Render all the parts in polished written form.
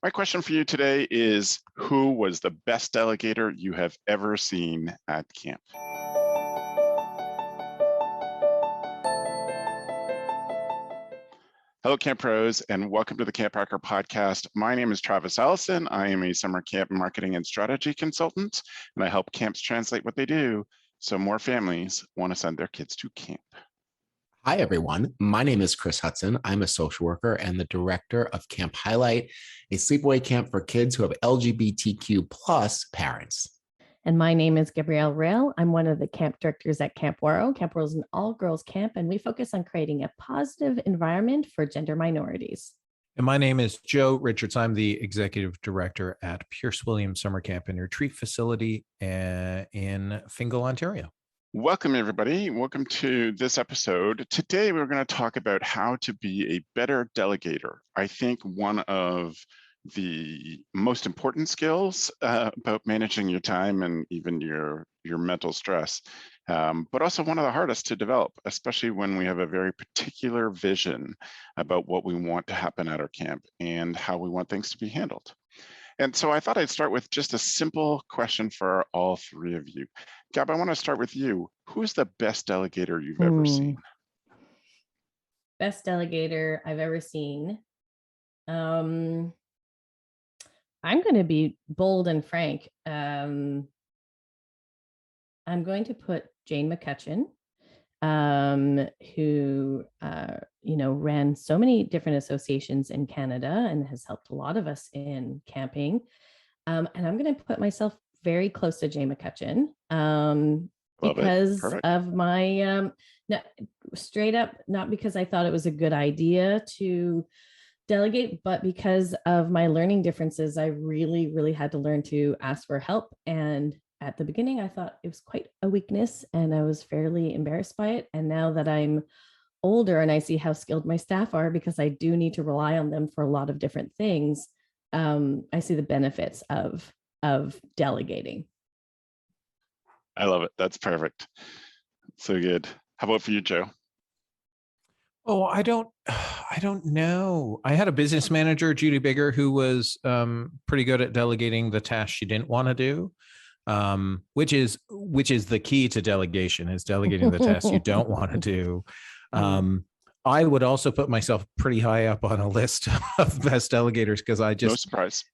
My question for you today is, who was the best delegator you have ever seen at camp? Hello, Camp Pros, and welcome to the CampHacker podcast. My name is Travis Allison. I am a summer camp marketing and strategy consultant, and I help camps translate what they do so more families want to send their kids to camp. Hi, everyone. My name is Chris Hudson. I'm a social worker and the director of Camp Highlight, a sleepaway camp for kids who have LGBTQ plus parents. And my name is Gabrielle Rail. I'm one of the camp directors at Camp Waro. Camp Waro is an all-girls camp, and we focus on creating a positive environment for gender minorities. And my name is Joe Richards. I'm the executive director at Pierce Williams Summer Camp and Retreat Facility in Fingal, Ontario. Welcome, everybody. Welcome to this episode. Today, we're going to talk about how to be a better delegator. I think one of the most important skills about managing your time and even your mental stress, but also one of the hardest to develop, especially when we have a very particular vision about what we want to happen at our camp and how we want things to be handled. And so I thought I'd start with just a simple question for all three of you. Gab, I want to start with you. Who's the best delegator you've ever seen? Best delegator I've ever seen. I'm going to be bold and frank. I'm going to put Jane McCutcheon, who ran so many different associations in Canada and has helped a lot of us in camping. And I'm going to put myself very close to Jane McCutcheon because of my straight up, not because I thought it was a good idea to delegate, but because of my learning differences. I really had to learn to ask for help. And at the beginning, I thought it was quite a weakness and I was fairly embarrassed by it. And now that I'm older and I see how skilled my staff are, because I do need to rely on them for a lot of different things, I see the benefits of delegating. I love it. That's perfect. So good. How about for you, Joe? Oh, I don't know. I had a business manager, Judy Bigger, who was pretty good at delegating the tasks she didn't want to do, which is the key to delegation, is delegating the tasks you don't want to do. I would also put myself pretty high up on a list of best delegators because I just no surprise.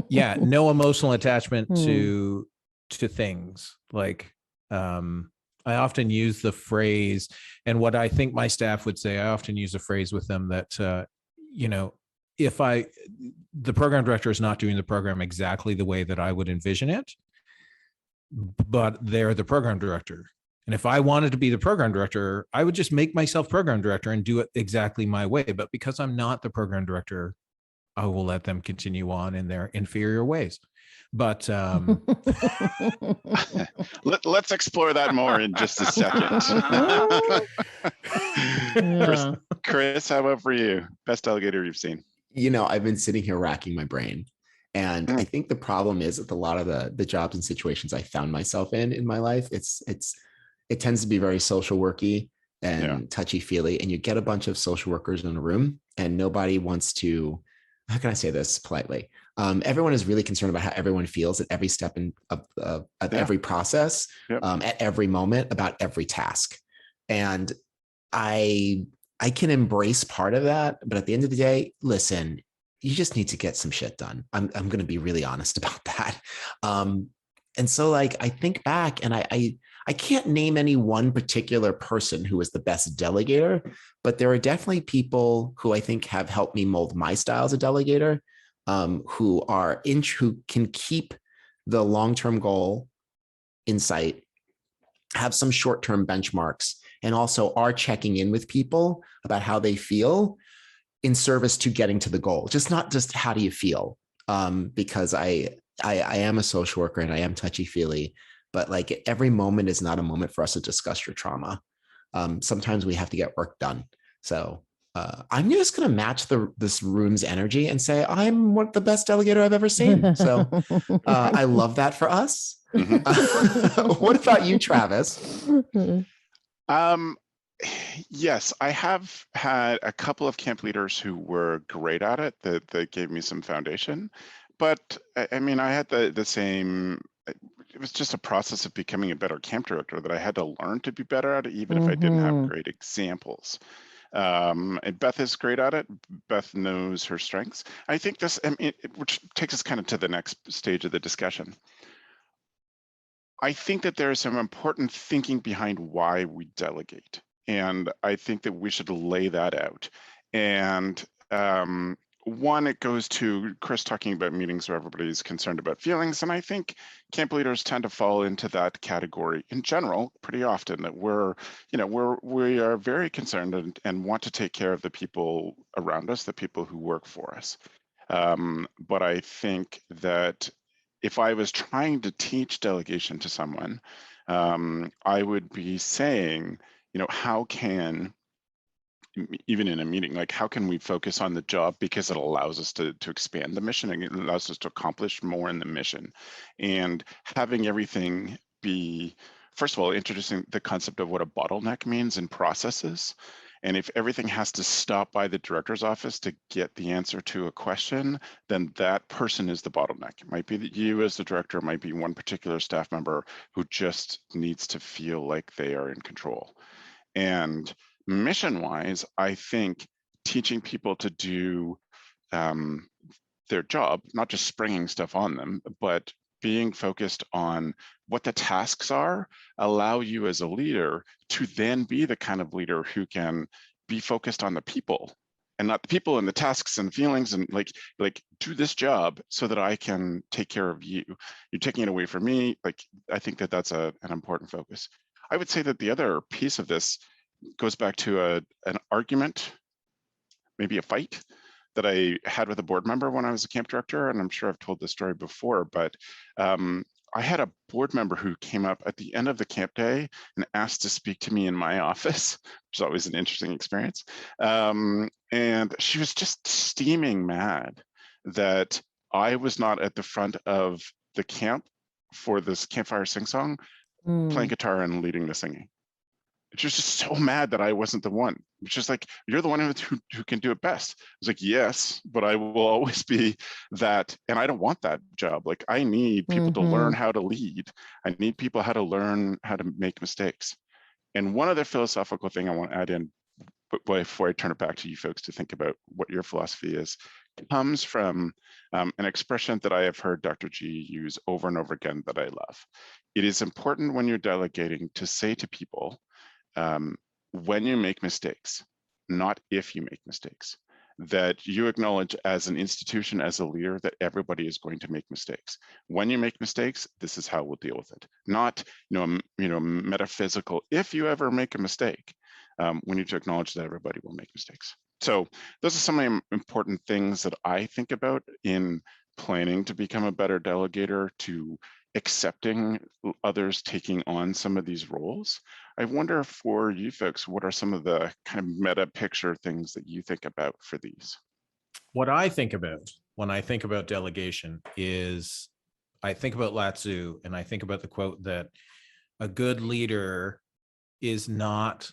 Yeah. No emotional attachment to things like. I often use the phrase, and what I think my staff would say, I often use a phrase with them that, if the program director is not doing the program exactly the way that I would envision it, but they're the program director. And if I wanted to be the program director, I would just make myself program director and do it exactly my way. But because I'm not the program director, I will let them continue on in their inferior ways. But let's explore that more in just a second. Chris, how about for you? Best delegator you've seen? I've been sitting here racking my brain. And I think the problem is with a lot of the jobs and situations I found myself in my life, it tends to be very social worky and touchy-feely. And you get a bunch of social workers in a room and nobody wants to, how can I say this politely? Everyone is really concerned about how everyone feels at every step of every process, at every moment, about every task. And I can embrace part of that, but at the end of the day, listen, you just need to get some shit done. I'm going to be really honest about that. And so I think back and I can't name any one particular person who was the best delegator, but there are definitely people who I think have helped me mold my style as a delegator, who can keep the long-term goal in sight, have some short-term benchmarks, and also are checking in with people about how they feel in service to getting to the goal. Not just how do you feel? Because I am a social worker and I am touchy-feely, but every moment is not a moment for us to discuss your trauma. Sometimes we have to get work done. So I'm just going to match this room's energy and say I'm the best delegator I've ever seen. So I love that for us. What about you, Travis? Yes, I have had a couple of camp leaders who were great at it, that gave me some foundation. But I mean, I had the same, it was just a process of becoming a better camp director that I had to learn to be better at it, even if I didn't have great examples. And Beth is great at it. Beth knows her strengths. I think this, I mean, which takes us kind of to the next stage of the discussion. I think that there is some important thinking behind why we delegate. And I think that we should lay that out. And one, it goes to Chris talking about meetings where everybody's concerned about feelings. And I think camp leaders tend to fall into that category in general pretty often, that we are very concerned and want to take care of the people around us, the people who work for us. But I think that if I was trying to teach delegation to someone, I would be saying, how can, even in a meeting, like how can we focus on the job, because it allows us to expand the mission and it allows us to accomplish more in the mission. And having everything be, first of all, introducing the concept of what a bottleneck means in processes. And if everything has to stop by the director's office to get the answer to a question, then that person is the bottleneck. It might be that you as the director, it might be one particular staff member who just needs to feel like they are in control. And mission-wise, I think teaching people to do their job, not just springing stuff on them, but being focused on what the tasks are, allow you as a leader to then be the kind of leader who can be focused on the people and not the people and the tasks and feelings, and like do this job so that I can take care of you. You're taking it away from me. Like, I think that that's an important focus. I would say that the other piece of this goes back to an argument, maybe a fight, that I had with a board member when I was a camp director, and I'm sure I've told this story before, but I had a board member who came up at the end of the camp day and asked to speak to me in my office, which is always an interesting experience. And she was just steaming mad that I was not at the front of the camp for this campfire sing-song, playing guitar and leading the singing. She was just so mad that I wasn't the one. It's just like, you're the one who can do it best. I was like, yes, but I will always be that. And I don't want that job. Like, I need people to learn how to lead. I need people how to learn how to make mistakes. And one other philosophical thing I want to add in, but before I turn it back to you folks to think about what your philosophy is, comes from an expression that I have heard Dr. G use over and over again that I love. It is important when you're delegating to say to people, when you make mistakes, not if you make mistakes, that you acknowledge as an institution, as a leader, that everybody is going to make mistakes. When you make mistakes, this is how we'll deal with it. Not, metaphysical, if you ever make a mistake, we need to acknowledge that everybody will make mistakes. So those are some of the important things that I think about in planning to become a better delegator, to accepting others taking on some of these roles. I wonder for you folks, what are some of the kind of meta picture things that you think about for these? What I think about when I think about delegation is I think about Lao Tzu, and I think about the quote that a good leader is not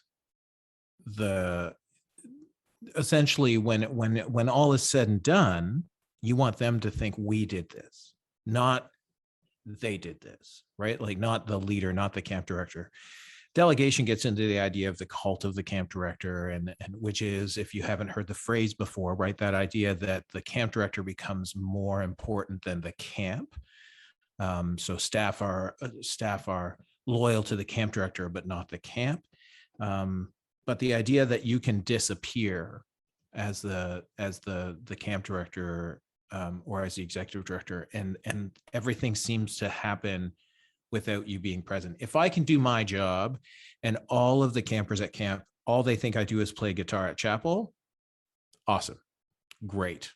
essentially when all is said and done, you want them to think we did this, not they did this, right? Like, not the leader, not the camp director. Delegation gets into the idea of the cult of the camp director, and which is, if you haven't heard the phrase before, right, that idea that the camp director becomes more important than the camp. So staff are loyal to the camp director, but not the camp. But the idea that you can disappear as the camp director or as the executive director, and everything seems to happen without you being present. If I can do my job and all of the campers at camp, all they think I do is play guitar at chapel, awesome, great.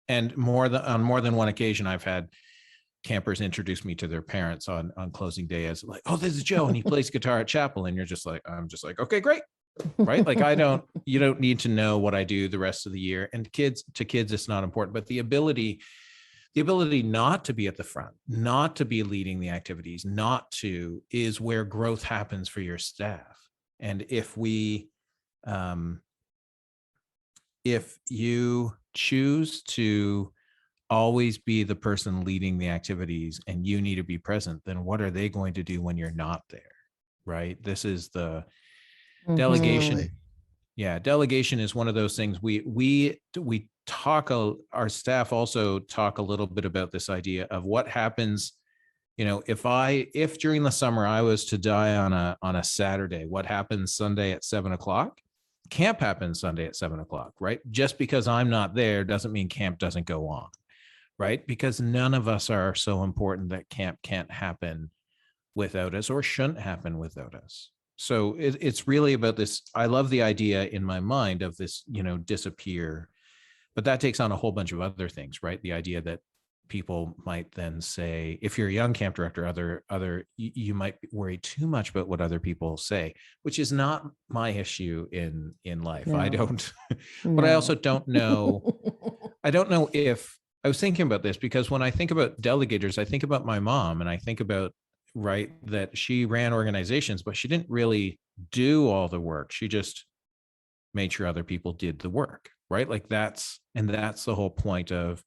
And on more than one occasion, I've had campers introduce me to their parents on closing day as like, oh, this is Joe and he plays guitar at chapel. And I'm just like, okay, great. Right? Like, you don't need to know what I do the rest of the year. And to kids, it's not important, but the ability not to be at the front, not to be leading the activities, is where growth happens for your staff. And if you choose to always be the person leading the activities and you need to be present, then what are they going to do when you're not there? Right? This is the delegation. Yeah, delegation is one of those things we talk, our staff also talk a little bit about this idea of what happens, if during the summer I was to die on a Saturday, what happens Sunday at 7:00? Camp happens Sunday at 7:00, right? Just because I'm not there doesn't mean camp doesn't go on, right? Because none of us are so important that camp can't happen without us or shouldn't happen without us. So it's really about this. I love the idea in my mind of this, disappear, but that takes on a whole bunch of other things, right? The idea that people might then say, if you're a young camp director, you might worry too much about what other people say, which is not my issue in life. No. I don't, but I also don't know. I don't know if I was thinking about this, because when I think about delegators, I think about my mom, and I think about, right, that she ran organizations, but she didn't really do all the work. She just made sure other people did the work, right? Like that's the whole point of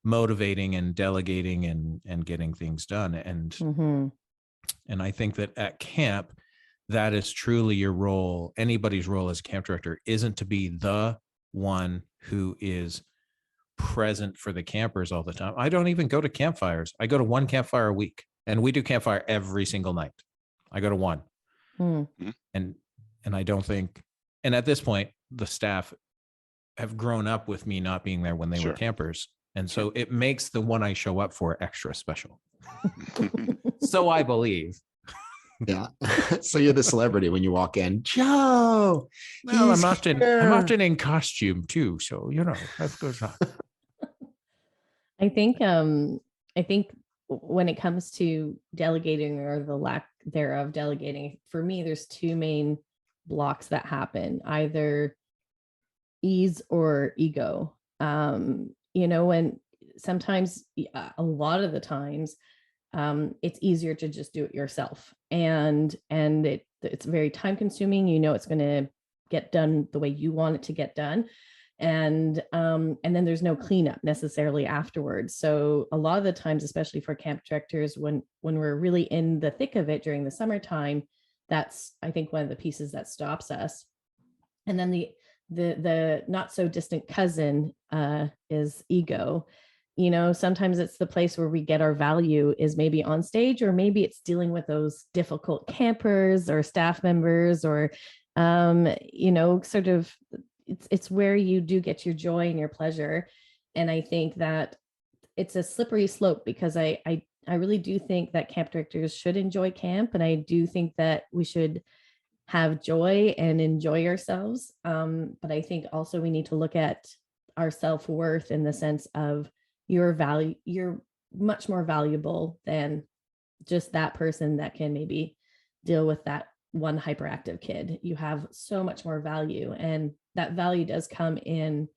motivating and delegating and getting things done. And I think that at camp, that is truly your role. Anybody's role as camp director isn't to be the one who is present for the campers all the time. I don't even go to campfires. I go to one campfire a week, and we do campfire every single night. I go to one. And I don't think, and at this point, the staff have grown up with me not being there when they were campers. And so it makes the one I show up for extra special. So I believe. Yeah. So you're the celebrity when you walk in. Joe. Well, I'm often in costume too. So, that goes on. I think when it comes to delegating, or the lack thereof delegating, for me, there's two main blocks that happen: either ease or ego. When sometimes, a lot of the times, it's easier to just do it yourself, and it's very time consuming. It's going to get done the way you want it to get done, and then there's no cleanup necessarily afterwards. So a lot of the times, especially for camp directors, when we're really in the thick of it during the summertime, that's, I think, one of the pieces that stops us. And then the not so distant cousin is ego. Sometimes it's the place where we get our value is maybe on stage, or maybe it's dealing with those difficult campers or staff members, or sort of it's where you do get your joy and your pleasure. And I think that it's a slippery slope, because I really do think that camp directors should enjoy camp, and I do think that we should have joy and enjoy ourselves. But I think also we need to look at our self-worth in the sense of your value. You're much more valuable than just that person that can maybe deal with that one hyperactive kid. You have so much more value, and that value does come in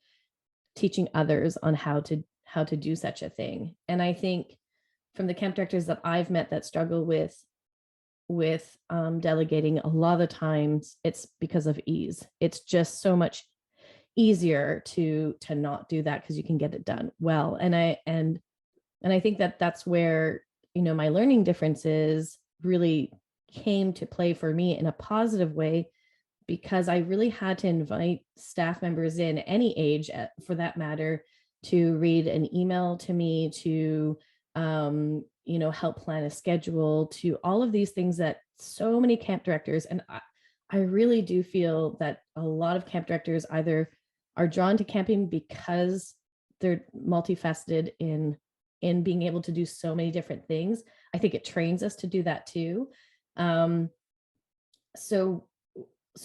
teaching others on how to do such a thing. And I think from the camp directors that I've met that struggle with delegating, a lot of the times it's because of ease. It's just so much easier to not do that, because you can get it done well. And I think that that's where my learning differences really came to play for me in a positive way, because I really had to invite staff members in any age, for that matter, to read an email to me, to help plan a schedule, to all of these things that so many camp directors, and I really do feel that a lot of camp directors either are drawn to camping because they're multifaceted in being able to do so many different things. I think it trains us to do that too. So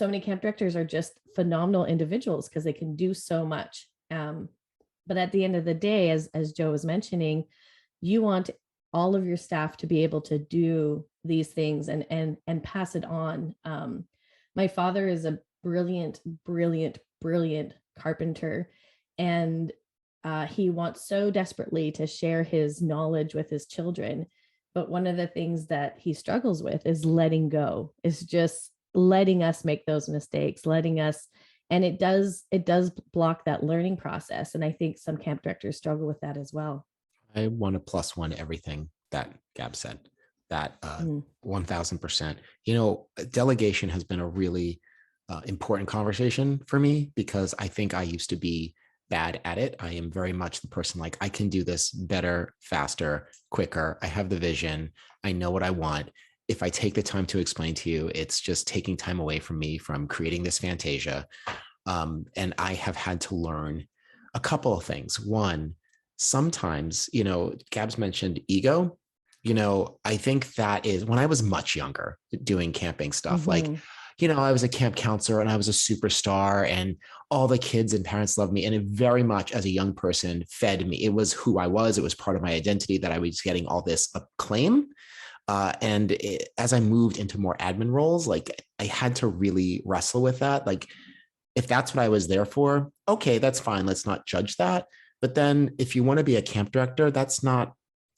many camp directors are just phenomenal individuals because they can do so much. But at the end of the day, as Joe was mentioning, you want all of your staff to be able to do these things and pass it on. My father is a brilliant carpenter, and he wants so desperately to share his knowledge with his children. But one of the things that he struggles with is letting go, is just letting us make those mistakes, and it does block that learning process. And I think some camp directors struggle with that as well. I want to plus one everything that Gab said, that 1000%. Delegation has been a really important conversation for me, because I think I used to be bad at it. I am very much the person like, I can do this better, faster, quicker. I have the vision. I know what I want. If I take the time to explain to you, it's just taking time away from me from creating this fantasia. And I have had to learn a couple of things. One, sometimes, Gabs mentioned ego. I think that is when I was much younger doing camping stuff, like, I was a camp counselor and I was a superstar and all the kids and parents loved me. And it very much, as a young person, fed me. It was who I was. It was part of my identity that I was getting all this acclaim. As I moved into more admin roles, like, I had to really wrestle with that. Like, if that's what I was there for, okay, that's fine. Let's not judge that. But then if you want to be a camp director,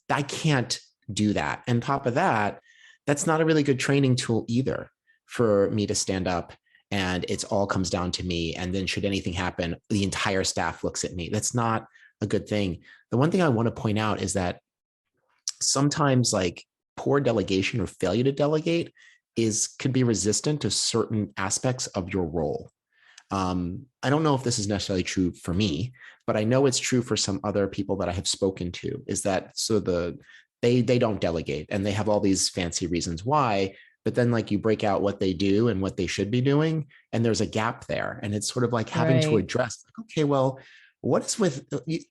I can't do that. And on top of that, that's not a really good training tool either for me to stand up and it all comes down to me. And then should anything happen, the entire staff looks at me. That's not a good thing. The one thing I want to point out is that sometimes, like, poor delegation or failure to delegate could be resistant to certain aspects of your role. I don't know if this is necessarily true for me, but I know it's true for some other people that I have spoken to, is that they don't delegate and they have all these fancy reasons why, but then, like, you break out what they do and what they should be doing, and there's a gap there. And it's sort of like having to address, like, okay, well, what is with,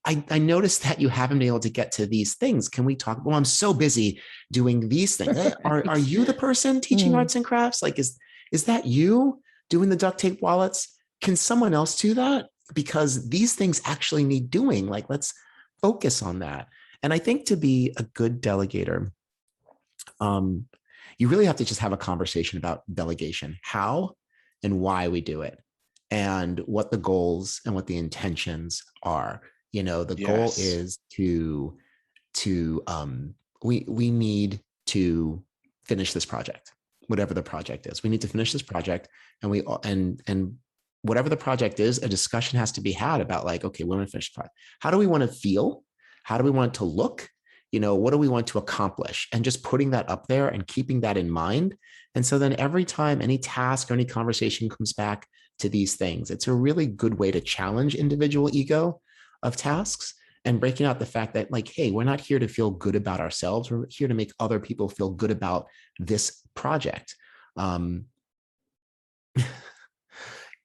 I noticed that you haven't been able to get to these things. Can we talk? Well, I'm so busy doing these things. Are you the person teaching arts and crafts? Like, is that you doing the duct tape wallets? Can someone else do that? Because these things actually need doing. Like, let's focus on that. And I think to be a good delegator, you really have to just have a conversation about delegation, how and why we do it, and what the goals and what the intentions are. The goal is we need to finish this project, whatever the project is. We need to finish this project, and whatever the project is, a discussion has to be had about, like, okay, we're going to finish the project. How do we want to feel? How do we want it to look? What do we want to accomplish? And just putting that up there and keeping that in mind. And so then every time any task or any conversation comes back to these things, it's a really good way to challenge individual ego of tasks and breaking out the fact that, like, hey, we're not here to feel good about ourselves. We're here to make other people feel good about this project.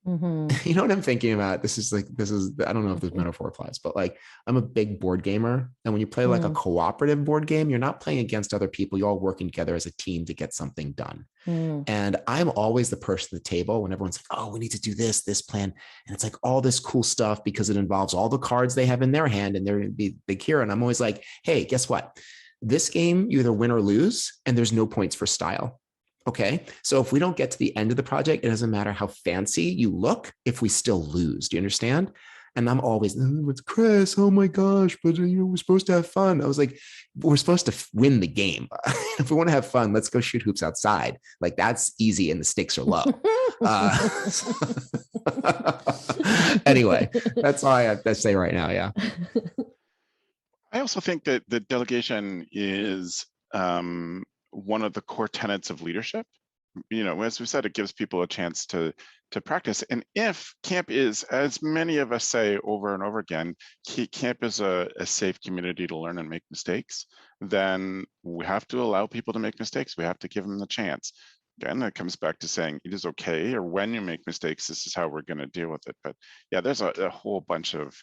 You know what I'm thinking about? This is, I don't know if this metaphor applies, but, like, I'm a big board gamer. And when you play like a cooperative board game, you're not playing against other people. You're all working together as a team to get something done. And I'm always the person at the table when everyone's like, oh, we need to do this plan. And it's like all this cool stuff because it involves all the cards they have in their hand and they're going to be big hero. And I'm always like, hey, guess what? This game, you either win or lose, and there's no points for style. Okay, so if we don't get to the end of the project, it doesn't matter how fancy you look if we still lose. Do you understand? And I'm always, it's Chris, oh my gosh, but we're supposed to have fun. I was like, we're supposed to win the game. If we want to have fun, let's go shoot hoops outside. Like, that's easy and the stakes are low. Anyway, that's all I have to say right now. Yeah. I also think that the delegation is one of the core tenets of leadership. As we said, it gives people a chance to practice. And if camp is, as many of us say over and over again, camp is a safe community to learn and make mistakes, then we have to allow people to make mistakes. We have to give them the chance. Again, that comes back to saying it is okay, or when you make mistakes, this is how we're going to deal with it. But yeah, there's a whole bunch of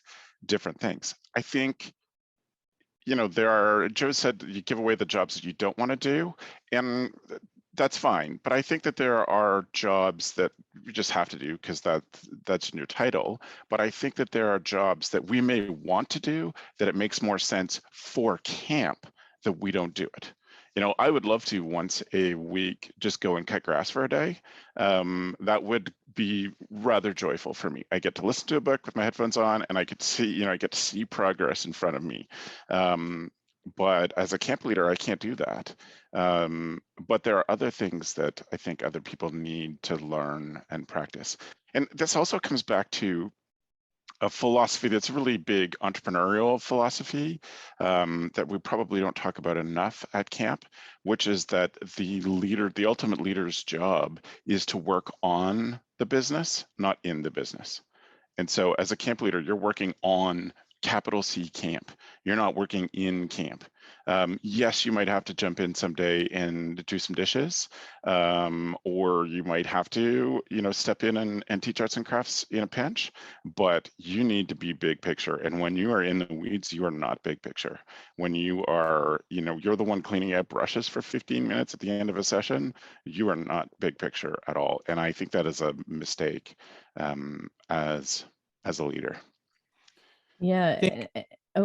different things. I think, Joe said you give away the jobs that you don't want to do, and that's fine. But I think that there are jobs that you just have to do because that's in your title. But I think that there are jobs that we may want to do that it makes more sense for camp that we don't do it. I would love to once a week just go and cut grass for a day. That would be rather joyful for me. I get to listen to a book with my headphones on, and I get to see, I get to see progress in front of me. But as a camp leader, I can't do that. But there are other things that I think other people need to learn and practice. And this also comes back to a philosophy that's a really big entrepreneurial philosophy that we probably don't talk about enough at camp, which is that the ultimate leader's job is to work on the business, not in the business. And so as a camp leader, you're working on capital C camp. You're not working in camp. Yes, you might have to jump in someday and do some dishes, or you might have to, step in and teach arts and crafts in a pinch, but you need to be big picture. And when you are in the weeds, you are not big picture. When you are, you're the one cleaning out brushes for 15 minutes at the end of a session, you are not big picture at all. And I think that is a mistake as a leader. Yeah.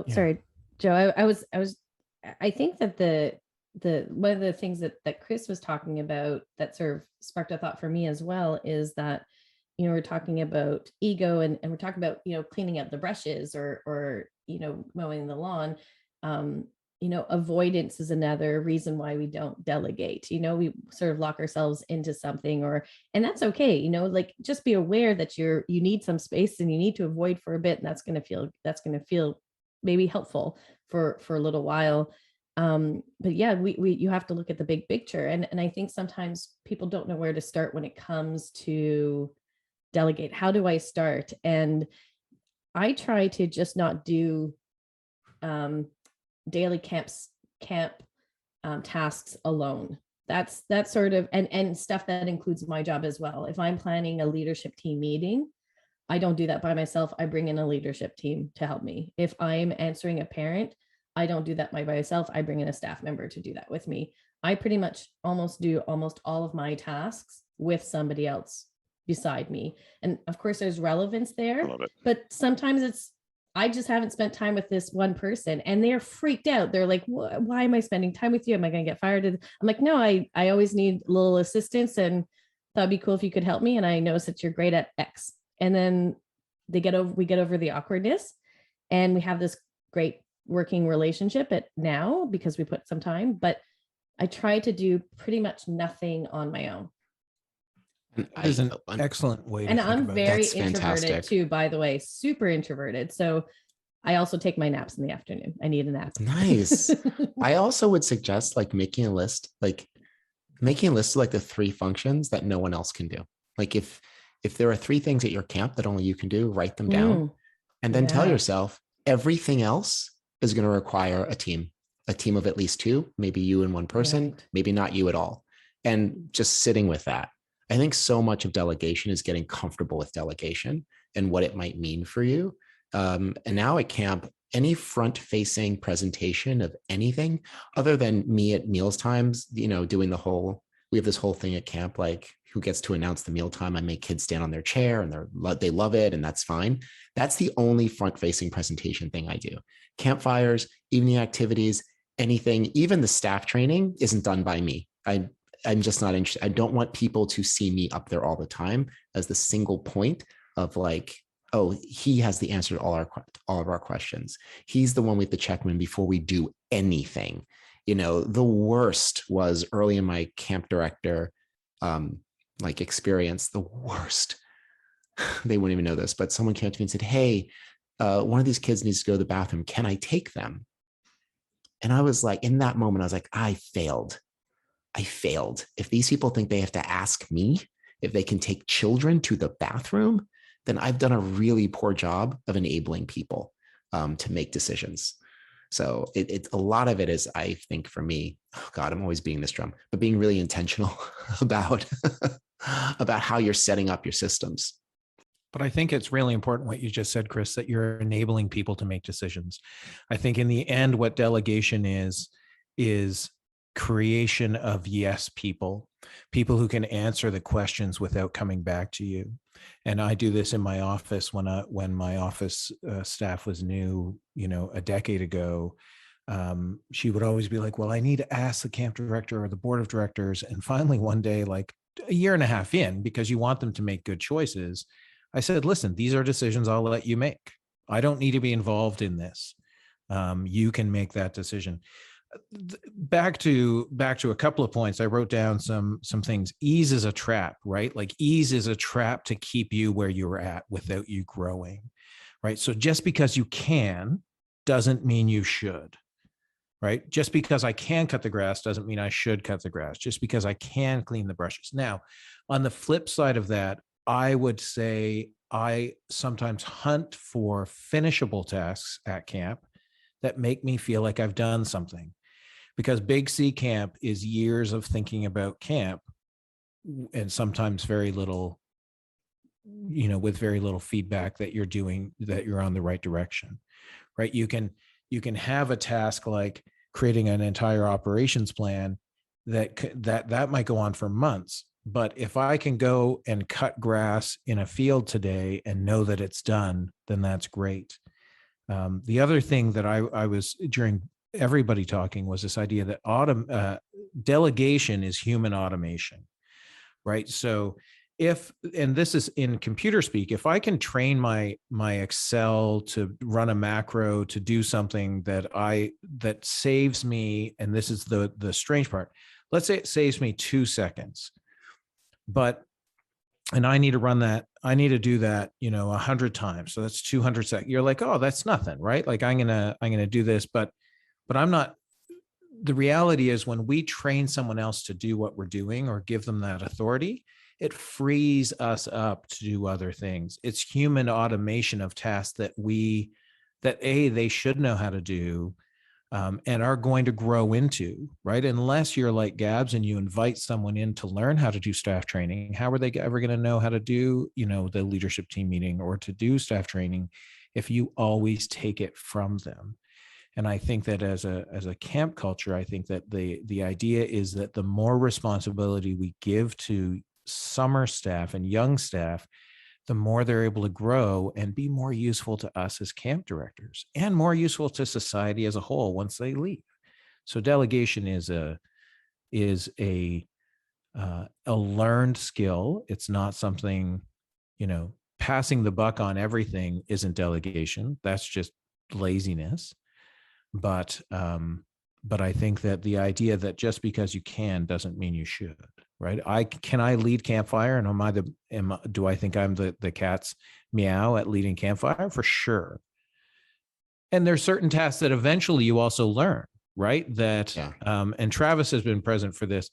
Sorry, Joe. I think that the one of the things that Chris was talking about that sort of sparked a thought for me as well is that, we're talking about ego and we're talking about, cleaning up the brushes or mowing the lawn. Avoidance is another reason why we don't delegate. We sort of lock ourselves into something and that's okay. Like just be aware that you need some space and you need to avoid for a bit. And that's going to feel maybe helpful for a little while. But yeah, you have to look at the big picture. And I think sometimes people don't know where to start when it comes to delegate. How do I start? And I try to just not do, daily camp tasks alone. That's sort of and stuff that includes my job as well. If I'm planning a leadership team meeting, I don't do that by myself. I bring in a leadership team to help me. If I'm answering a parent, I don't do that by myself. I bring in a staff member to do that with me. I pretty much do almost all of my tasks with somebody else beside me. And of course there's relevance there, but sometimes I just haven't spent time with this one person and they're freaked out. They're like, why am I spending time with you? Am I going to get fired? I'm like, no, I always need a little assistance and thought it'd be cool if you could help me. And I noticed that you're great at X. And then we get over the awkwardness and we have this great working relationship now because we put some time, but I try to do pretty much nothing on my own. That is an excellent way to and think I'm about very That's introverted fantastic. too, by the way, super introverted. So I also take my naps in the afternoon. I need a nap. Nice. I also would suggest making a list of the 3 functions that no one else can do. Like if there are 3 things at your camp that only you can do, write them down and then tell yourself everything else is going to require a team of at least 2, maybe you and one person, maybe not you at all. And just sitting with that. I think so much of delegation is getting comfortable with delegation and what it might mean for you. And now at camp, any front-facing presentation of anything other than me at meals times, doing we have this whole thing at camp, like who gets to announce the mealtime. I make kids stand on their chair and they love it. And that's fine. That's the only front-facing presentation thing I do. Campfires, evening activities, anything, even the staff training isn't done by me. I'm just not interested. I don't want people to see me up there all the time as the single point of oh, he has the answer to all of our questions. He's the one we have to check in before we do anything. The worst was early in my camp director experience, the worst. They wouldn't even know this, but someone came to me and said, hey, one of these kids needs to go to the bathroom. Can I take them? And I was like, in that moment, I was like, I failed. If these people think they have to ask me if they can take children to the bathroom, then I've done a really poor job of enabling people to make decisions. So it's a lot of it is, I think for me, oh God, I'm always beating this drum, but being really intentional about how you're setting up your systems. But I think it's really important what you just said, Chris, that you're enabling people to make decisions. I think in the end, what delegation is creation of yes people who can answer the questions without coming back to you. And I do this in my office when my office staff was new, a decade ago. She would always be like, well, I need to ask the camp director or the board of directors. And finally, one day, like a year and a half in, because you want them to make good choices, I said, listen, these are decisions I'll let you make. I don't need to be involved in this. you can make that decision. Back to a couple of points. I wrote down some things. Ease is a trap, right? Like ease is a trap to keep you where you're at without you growing, right? So just because you can doesn't mean you should, right? Just because I can cut the grass doesn't mean I should cut the grass. Just because I can clean the brushes. Now, on the flip side of that, I would say I sometimes hunt for finishable tasks at camp that make me feel like I've done something. Because Big C camp is years of thinking about camp and sometimes very little, with very little feedback that you're on the right direction, right? You can have a task like creating an entire operations plan that might go on for months. But if I can go and cut grass in a field today and know that it's done, then that's great. The other thing that I was during everybody talking was this idea that delegation is human automation, right? So and this is in computer speak, if I can train my Excel to run a macro to do something that saves me, and this is the strange part, let's say it saves me 2 seconds, and I need to run that. I need to do that, 100 times. So that's 200 seconds. You're like, oh, that's nothing, right? Like I'm gonna do this, but I'm not. The reality is when we train someone else to do what we're doing or give them that authority, it frees us up to do other things. It's human automation of tasks that they should know how to do, and are going to grow into, right? Unless you're like Gabz and you invite someone in to learn how to do staff training, how are they ever going to know how to do, the leadership team meeting or to do staff training if you always take it from them? And I think that as a camp culture, I think that the idea is that the more responsibility we give to summer staff and young staff, the more they're able to grow and be more useful to us as camp directors and more useful to society as a whole once they leave. So delegation is a learned skill. It's not something, passing the buck on everything isn't delegation. That's just laziness. But I think that the idea that just because you can doesn't mean you should, right? Can I lead campfire, and do I think I'm the cat's meow at leading campfire? For sure. And there's certain tasks that eventually you also learn, right? That and Travis has been present for this.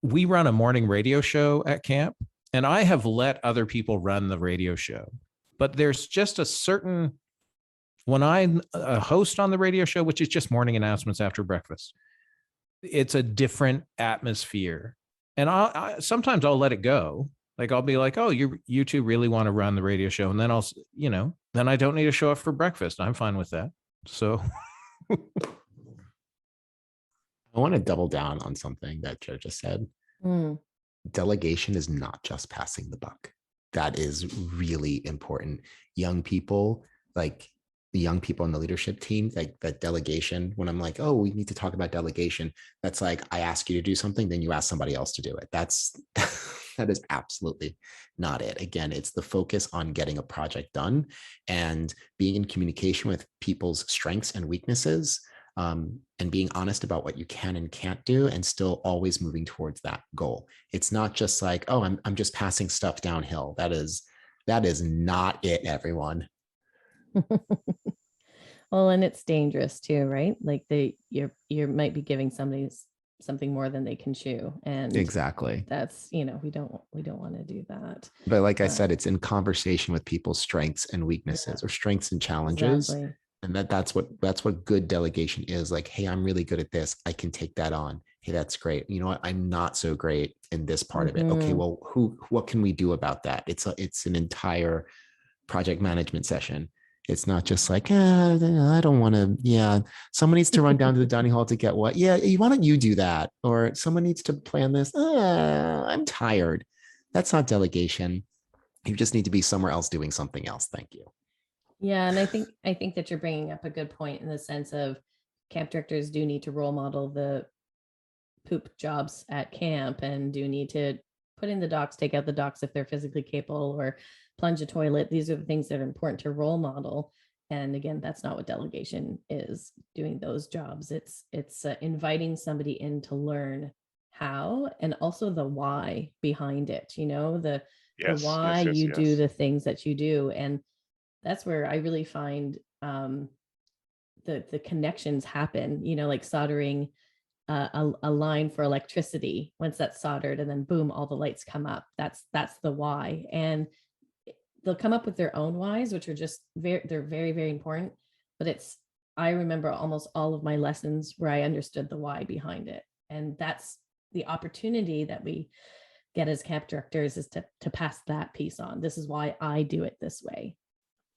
We run a morning radio show at camp, and I have let other people run the radio show, but there's just a certain. When I'm a host on the radio show, which is just morning announcements after breakfast, it's a different atmosphere. And sometimes I'll let it go. Like I'll be like, oh, you two really want to run the radio show. And then then I don't need to show up for breakfast. I'm fine with that. So I want to double down on something that Joe just said. Delegation is not just passing the buck. That is really important. Young people, like the young people on the leadership team, like that delegation, when I'm like, oh, we need to talk about delegation, that's like, I ask you to do something, then you ask somebody else to do it. That is absolutely not it. Again, it's the focus on getting a project done and being in communication with people's strengths and weaknesses, and being honest about what you can and can't do, and still always moving towards that goal. It's not just like, oh, I'm just passing stuff downhill. That is not it, everyone. Well, and it's dangerous too, right? Like you might be giving somebody something more than they can chew, and exactly, that's we don't want to do that. But like I said, it's in conversation with people's strengths and weaknesses, or strengths and challenges. Exactly. And that's what good delegation is. Like, hey, I'm really good at this, I can take that on. Hey, that's great. You know what, I'm not so great in this part of it. Okay, well, what can we do about that? It's an entire project management session. It's not just like, I don't want to, someone needs to run down to the dining hall to get what? Yeah, why don't you do that? Or someone needs to plan this. I'm tired. That's not delegation. You just need to be somewhere else doing something else. Thank you. Yeah, and I think that you're bringing up a good point in the sense of camp directors do need to role model the poop jobs at camp, and do need to put in the docks, take out the docks if they're physically capable, or plunge a toilet. These are the things that are important to role model. And again, that's not what delegation is, doing those jobs. It's inviting somebody in to learn how, and also the why behind it, the why you do the things that you do. And that's where I really find the connections happen, like soldering a line for electricity. Once that's soldered, and then boom, all the lights come up. That's the why. And they'll come up with their own whys, which are just they're very, very important. But I remember almost all of my lessons where I understood the why behind it. And that's the opportunity that we get as camp directors, is to pass that piece on. This is why I do it this way.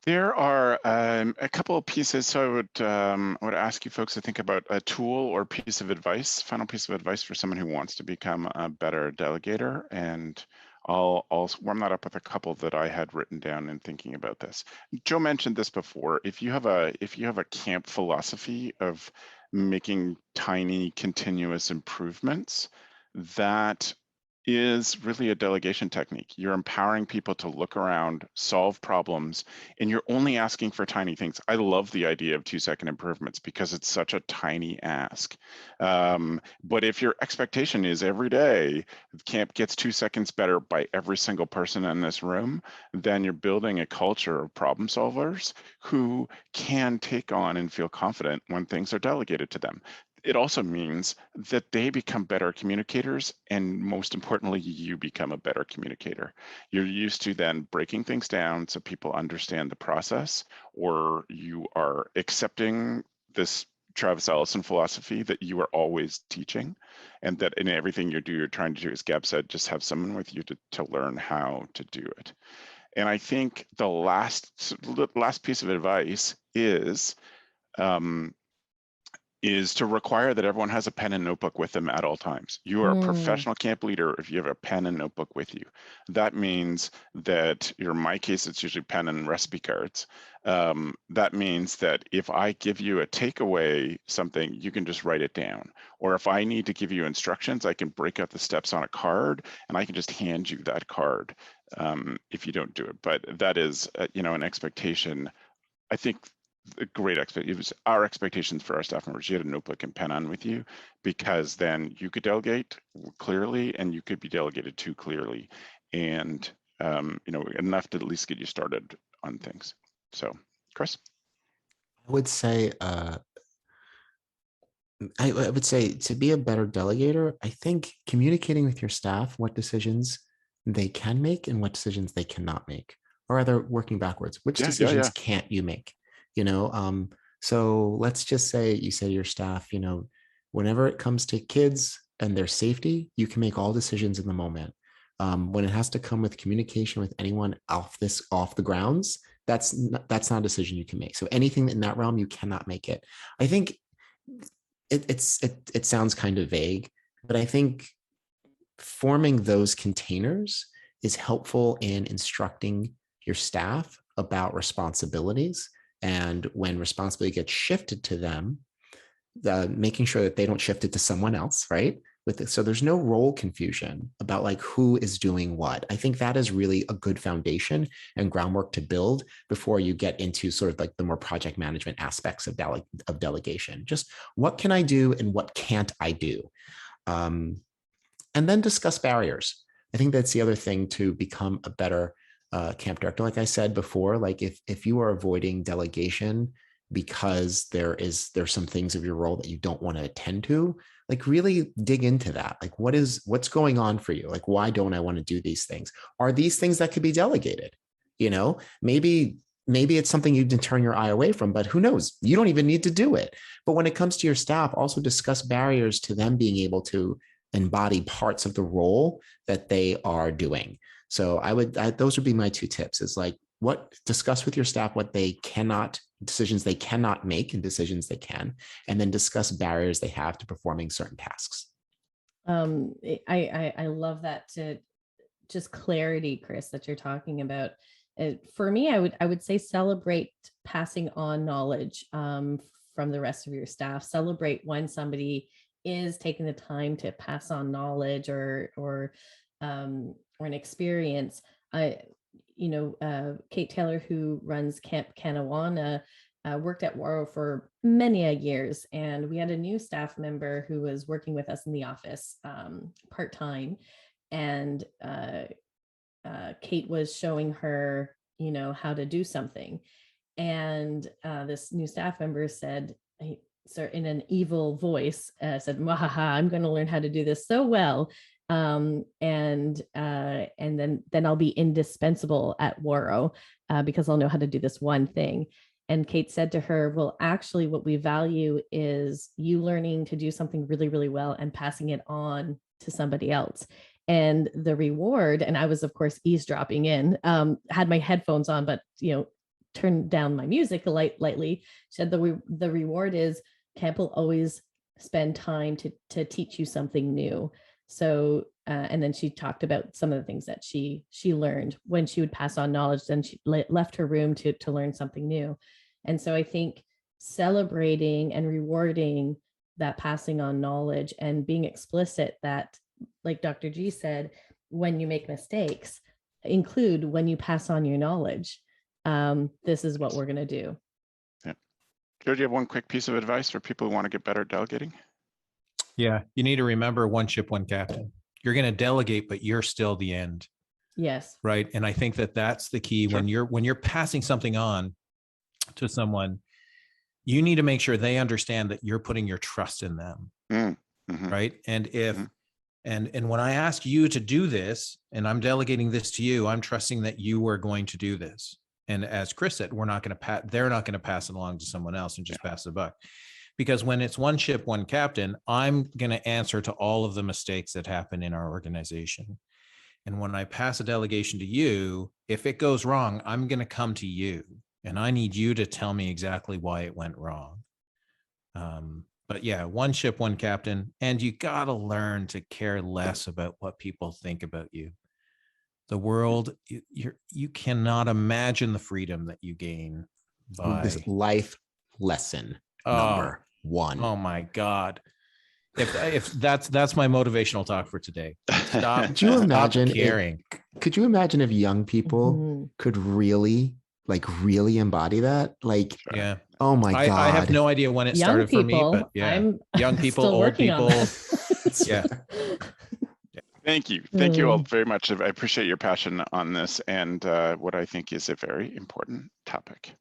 There are a couple of pieces, so I would ask you folks to think about a tool or piece of advice, final piece of advice for someone who wants to become a better delegator. And I'll warm that up with a couple that I had written down in thinking about this. Joe mentioned this before. If you have a camp philosophy of making tiny continuous improvements, that is really a delegation technique. You're empowering people to look around, solve problems, and you're only asking for tiny things. I love the idea of 2-second improvements because it's such a tiny ask. But if your expectation is every day camp gets 2 seconds better by every single person in this room, then you're building a culture of problem solvers who can take on and feel confident when things are delegated to them. It also means that they become better communicators, and most importantly, you become a better communicator. You're used to then breaking things down so people understand the process, or you are accepting this Travis Allison philosophy that you are always teaching, and that in everything you do, you're trying to do, as Gab said, just have someone with you to learn how to do it. And I think the last piece of advice is to require that everyone has a pen and notebook with them at all times. You are a professional camp leader if you have a pen and notebook with you. That means that, in my case, it's usually pen and recipe cards. That means that if I give you a takeaway something, you can just write it down. Or if I need to give you instructions, I can break out the steps on a card and I can just hand you that card if you don't do it. But that is, an expectation. I think a great expectation. It was our expectations for our staff members. You had a notebook and pen on with you, because then you could delegate clearly and you could be delegated to clearly, and enough to at least get you started on things. So, Chris, I would say to be a better delegator, I think communicating with your staff what decisions they can make and what decisions they cannot make, or rather working backwards, which decisions can't you make? So let's just say you say to your staff, whenever it comes to kids and their safety, you can make all decisions in the moment. When it has to come with communication with anyone off the grounds, that's not a decision you can make. So anything in that realm, you cannot make it. I think it sounds kind of vague, but I think forming those containers is helpful in instructing your staff about responsibilities. And when responsibility gets shifted to them, making sure that they don't shift it to someone else, right? So there's no role confusion about like who is doing what. I think that is really a good foundation and groundwork to build before you get into sort of like the more project management aspects of delegation. Just what can I do and what can't I do? And then discuss barriers. I think that's the other thing to become a better camp director. Like I said before, like if you are avoiding delegation because there's some things of your role that you don't want to attend to, like really dig into that. Like what's going on for you? Like, why don't I want to do these things? Are these things that could be delegated? Maybe it's something you can turn your eye away from, but who knows? You don't even need to do it. But when it comes to your staff, also discuss barriers to them being able to embody parts of the role that they are doing. So those would be my 2 tips, is like discuss with your staff what decisions they cannot make and decisions they can, and then discuss barriers they have to performing certain tasks. I love that, to just clarity, Chris, that you're talking about. For me, I would say celebrate passing on knowledge from the rest of your staff. Celebrate when somebody is taking the time to pass on knowledge or an experience. Kate Taylor, who runs Camp Kanawana, worked at Waro for many years, and we had a new staff member who was working with us in the office part-time, and Kate was showing her, how to do something, and this new staff member said, in an evil voice, said, "Wahaha, I'm going to learn how to do this so well, and then I'll be indispensable at Waro because I'll know how to do this one thing." And Kate said to her, "Well, actually, what we value is you learning to do something really, really well and passing it on to somebody else. And the reward," and I was, of course, eavesdropping in, had my headphones on, but, turned down my music lightly. She said the reward is camp will always spend time to teach you something new. So, and then she talked about some of the things that she learned when she would pass on knowledge, then she left her room to learn something new. And so I think celebrating and rewarding that passing on knowledge and being explicit that, like Dr. G said, when you make mistakes, include when you pass on your knowledge. This is what we're going to do. Yeah. Joe, do you have one quick piece of advice for people who want to get better at delegating? Yeah, you need to remember one ship, one captain. You're going to delegate, but you're still the end. Yes. Right. And I think that that's the key. Sure. When you're passing something on to someone, you need to make sure they understand that you're putting your trust in them. Mm-hmm. Right. And if and when I ask you to do this and I'm delegating this to you, I'm trusting that you are going to do this. And as Chris said, they're not going to pass it along to someone else and just pass the buck. Because when it's one ship, one captain, I'm going to answer to all of the mistakes that happen in our organization. And when I pass a delegation to you, if it goes wrong, I'm going to come to you and I need you to tell me exactly why it went wrong. But yeah, one ship, one captain, and you got to learn to care less about what people think about you. The world, you cannot imagine the freedom that you gain by this life lesson number one. Oh my God. If that's my motivational talk for today. Stop. Could you imagine caring? Could you imagine if young people could really embody that? Like, yeah. Oh my God. I have no idea when it started for me, but yeah, young people, old people. Yeah. Thank you. Thank you all very much. I appreciate your passion on this and what I think is a very important topic.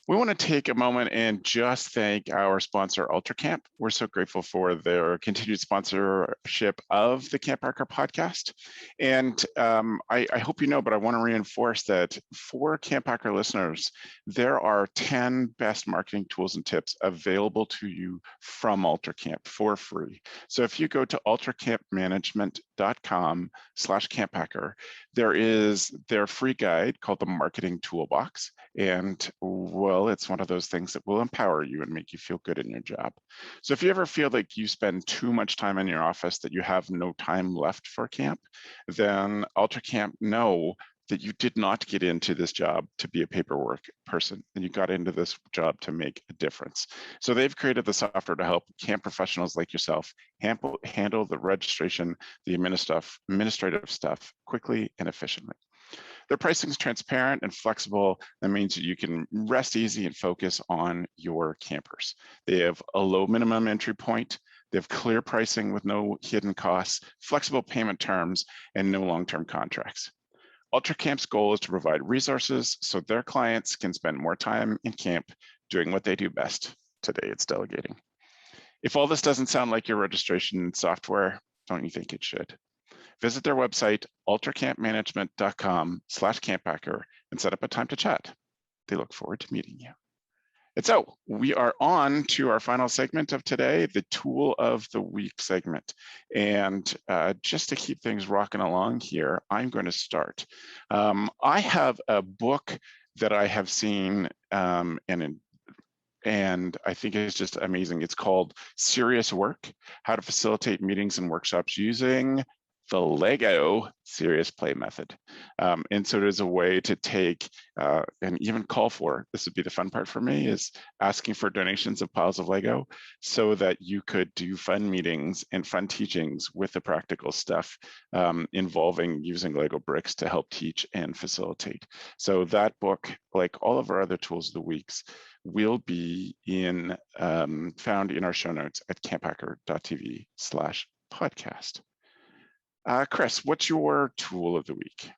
We want to take a moment and just thank our sponsor, UltraCamp. We're so grateful for their continued sponsorship of the CampHacker podcast. And I hope you know, but I want to reinforce that for CampHacker listeners, there are 10 best marketing tools and tips available to you from UltraCamp for free. So if you go to ultracampmanagement.com/CampHacker, there is their free guide called the Marketing Toolbox. And well, it's one of those things that will empower you and make you feel good in your job. So if you ever feel like you spend too much time in your office that you have no time left for camp, then UltraCamp know that you did not get into this job to be a paperwork person, and you got into this job to make a difference. So they've created the software to help camp professionals like yourself handle the registration, the administrative stuff quickly and efficiently. Their pricing is transparent and flexible. That means that you can rest easy and focus on your campers. They have a low minimum entry point. They have clear pricing with no hidden costs, flexible payment terms, and no long-term contracts. UltraCamp's goal is to provide resources so their clients can spend more time in camp doing what they do best. Today, it's delegating. If all this doesn't sound like your registration software, don't you think it should? Visit their website, ultracampmanagement.com/CampHacker, and set up a time to chat. They look forward to meeting you. And so we are on to our final segment of today, the Tool of the Week segment. And just to keep things rocking along here, I'm going to start. I have a book that I have seen and I think it's just amazing. It's called Serious Work: How to Facilitate Meetings and Workshops Using the Lego serious play method. And so there's a way to take and even call for, this would be the fun part for me, is asking for donations of piles of Lego so that you could do fun meetings and fun teachings with the practical stuff involving using Lego bricks to help teach and facilitate. So that book, like all of our other tools of the weeks, will be found in our show notes at camphacker.tv/podcast. Chris, what's your tool of the week?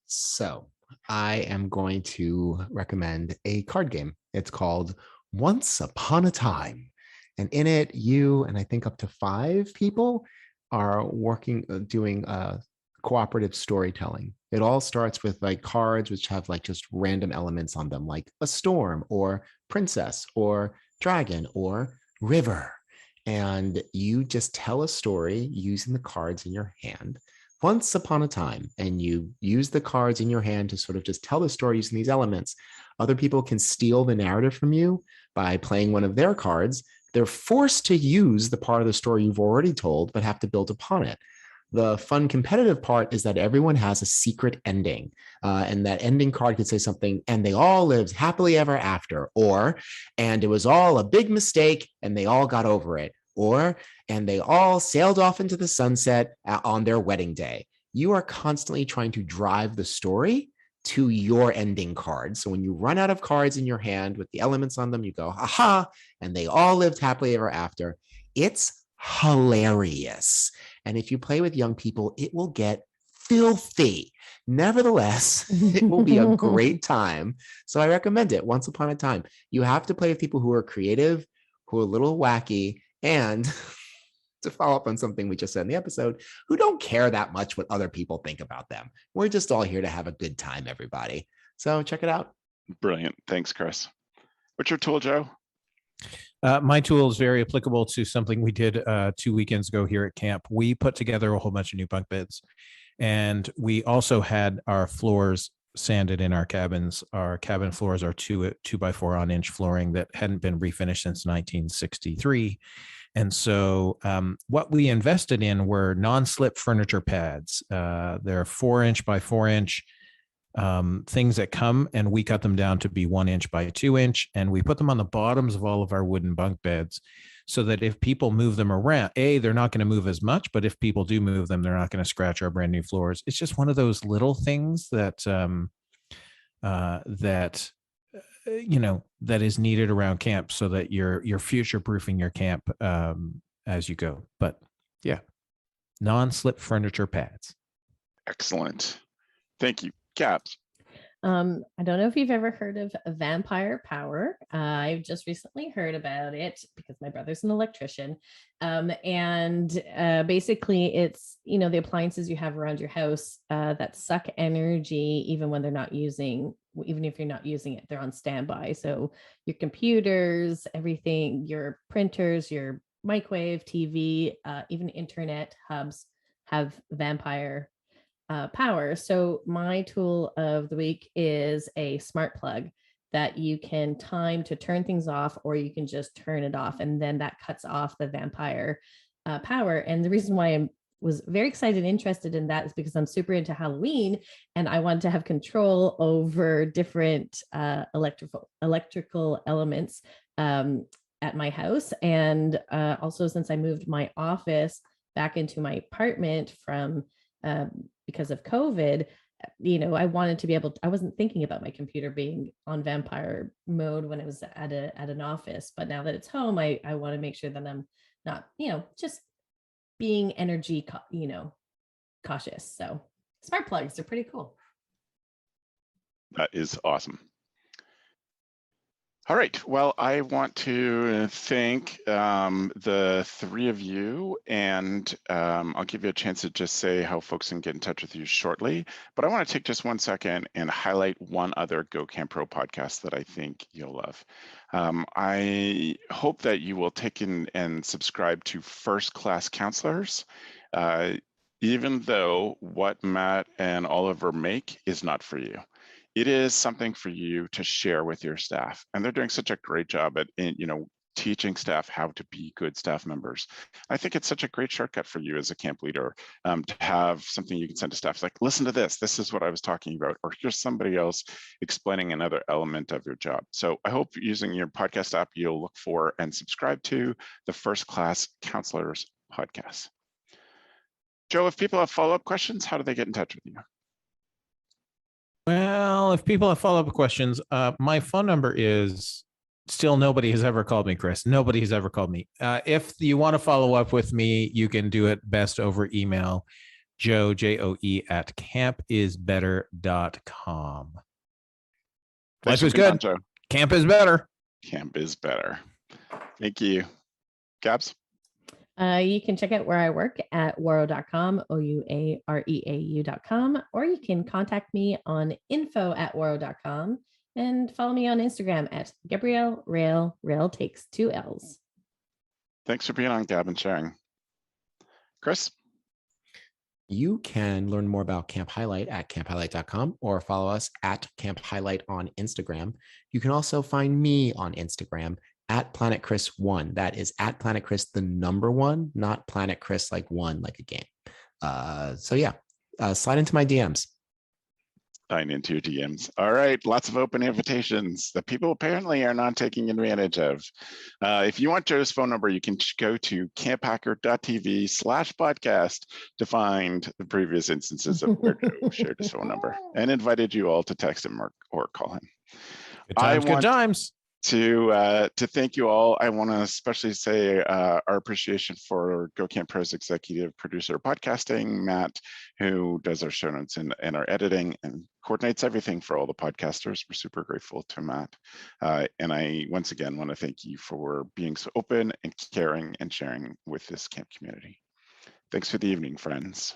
So I am going to recommend a card game. It's called Once Upon a Time. And in it, you and I think up to 5 people are doing cooperative storytelling. It all starts with like cards, which have like just random elements on them, like a storm or princess or dragon or river. And you just tell a story using the cards in your hand once upon a time, and you use the cards in your hand to sort of just tell the story using these elements. Other people can steal the narrative from you by playing one of their cards. They're forced to use the part of the story you've already told, but have to build upon it. The fun competitive part is that everyone has a secret ending, and that ending card could say something, and they all lived happily ever after, or, and it was all a big mistake and they all got over it, or, and they all sailed off into the sunset on their wedding day. You are constantly trying to drive the story to your ending card. So when you run out of cards in your hand with the elements on them, you go, aha, and they all lived happily ever after. It's hilarious. And if you play with young people, it will get filthy. Nevertheless, it will be a great time. So I recommend it. Once Upon a Time. You have to play with people who are creative, who are a little wacky, and to follow up on something we just said in the episode, who don't care that much what other people think about them. We're just all here to have a good time, everybody. So check it out. Brilliant. Thanks, Chris. What's your tool, Joe? My tool is very applicable to something we did 2 weekends ago here at camp. We put together a whole bunch of new bunk beds, and we also had our floors sanded in our cabins. Our cabin floors are 2x4 on-inch flooring that hadn't been refinished since 1963. And so what we invested in were non-slip furniture pads. They're 4-inch by 4-inch things that come, and we cut them down to be 1-inch by 2-inch, and we put them on the bottoms of all of our wooden bunk beds so that if people move them around, they're not going to move as much, but if people do move them, they're not going to scratch our brand new floors. It's just one of those little things that that is needed around camp so that you're future-proofing your camp as you go. But yeah, non-slip furniture pads. Excellent. Thank you. Gabz. I don't know if you've ever heard of Vampire Power. I've just recently heard about it because my brother's an electrician. Basically it's, the appliances you have around your house that suck energy even when they're not using, even if you're not using it, they're on standby. So your computers, everything, your printers, your microwave, TV, even internet hubs have Vampire power. So my tool of the week is a smart plug that you can time to turn things off, or you can just turn it off, and then that cuts off the Vampire power. And the reason why I was very excited and interested in that is because I'm super into Halloween, and I wanted to have control over different electrical elements at my house. And also, since I moved my office back into my apartment from because of COVID, I wanted to be able to, I wasn't thinking about my computer being on Vampire mode when it was at an office, but now that it's home, I want to make sure that I'm not, just being energy, cautious. So smart plugs are pretty cool. That is awesome. All right. Well, I want to thank the 3 of you, and I'll give you a chance to just say how folks can get in touch with you shortly. But I want to take just 1 second and highlight one other Go Camp Pro podcast that I think you'll love. I hope that you will take in and subscribe to First Class Counselors, even though what Matt and Oliver make is not for you. It is something for you to share with your staff, and they're doing such a great job at teaching staff how to be good staff members. I think it's such a great shortcut for you as a camp leader to have something you can send to staff. It's like, listen to this. This is what I was talking about. Or here's somebody else explaining another element of your job. So I hope using your podcast app, you'll look for and subscribe to the First Class Counselors podcast. Joe, if people have follow-up questions, how do they get in touch with you? Well, if people have follow-up questions, my phone number is still, nobody has ever called me, Chris. Nobody has ever called me. If you want to follow up with me, you can do it best over email, Joe, Joe, at campisbetter.com. Life is good. Joe. Camp is better. Camp is better. Thank you. Gabz? You can check out where I work at ouareau.com, ouareau.com, or you can contact me on info@ouareau.com and follow me on Instagram at Gabrielle Rail. Rail takes 2 L's. Thanks for being on, Gab, and sharing. Chris? You can learn more about Camp Highlight at camphighlight.com or follow us at Camp Highlight on Instagram. You can also find me on Instagram at Planet Chris 1. That is at Planet Chris, the number 1, not Planet Chris like 1, like a game. So yeah, slide into my DMs. Sign into your DMs. All right, lots of open invitations that people apparently are not taking advantage of. If you want Joe's phone number, you can go to camphacker.tv/podcast to find the previous instances of where Joe shared his phone number and invited you all to text him or call him. Good times, good times. To thank you all. I want to especially say our appreciation for GoCamp Pro's executive producer of podcasting, Matt, who does our show notes and our editing and coordinates everything for all the podcasters. We're super grateful to Matt. And I, once again, want to thank you for being so open and caring and sharing with this camp community. Thanks for the evening, friends.